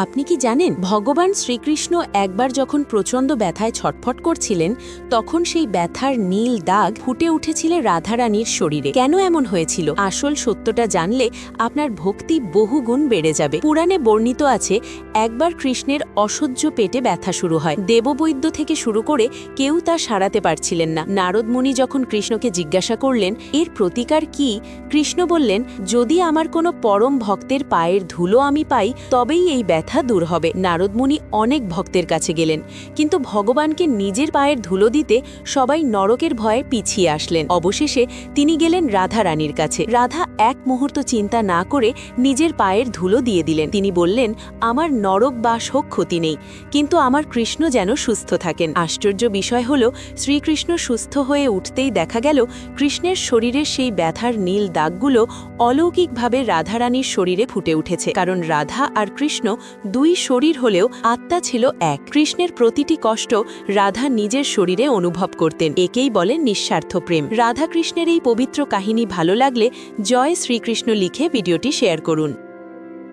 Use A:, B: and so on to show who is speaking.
A: আপনি কি জানেন ভগবান শ্রীকৃষ্ণ একবার যখন প্রচণ্ড ব্যথায় ছটফট করছিলেন তখন সেই ব্যথার নীল দাগ ফুটে উঠেছিল রাধারানীর শরীরে। কেন এমন হয়েছিল আসল সত্যটা জানলে আপনার ভক্তি বহুগুণ বেড়ে যাবে। পুরাণে বর্ণিত আছে একবার কৃষ্ণের অসহ্য পেটে ব্যথা শুরু হয়। দেববৈদ্য থেকে শুরু করে কেউ তা সারাতে পারছিলেন না। নারদ মুনি যখন কৃষ্ণকে জিজ্ঞাসা করলেন এর প্রতিকার কি, কৃষ্ণ বললেন যদি আমার কোনো পরম ভক্তের পায়ের ধুলো আমি পাই তবেই এই ব্যথা দূর হবে। নারদ মুনি অনেক ভক্তের কাছে গেলেন, কিন্তু ভগবানকে নিজের পায়ের ধুলো দিতে সবাই নরকের ভয়ে পিছিয়ে আসলেন। অবশেষে তিনি গেলেন রাধা রানীর কাছে। রাধা এক মুহূর্ত চিন্তা না করে নিজের পায়ের ধুলো দিয়ে দিলেন। তিনি বললেন আমার নরক বাস হোক ক্ষতি নেই, কিন্তু আমার কৃষ্ণ যেন সুস্থ থাকেন। আশ্চর্য বিষয় হল শ্রীকৃষ্ণ সুস্থ হয়ে উঠতেই দেখা গেল কৃষ্ণের শরীরের সেই ব্যথার নীল দাগগুলো অলৌকিকভাবে রাধারানীর শরীরে ফুটে উঠেছে। কারণ রাধা আর কৃষ্ণ দুই শরীর হলেও আত্মা ছিল এক। কৃষ্ণের প্রতিটি কষ্ট রাধা নিজের শরীরে অনুভব করতেন। একেই বলেন নিঃস্বার্থ প্রেম। রাধা কৃষ্ণের এই পবিত্র কাহিনী ভালো লাগলে জয় শ্রীকৃষ্ণ লিখে ভিডিওটি শেয়ার করুন।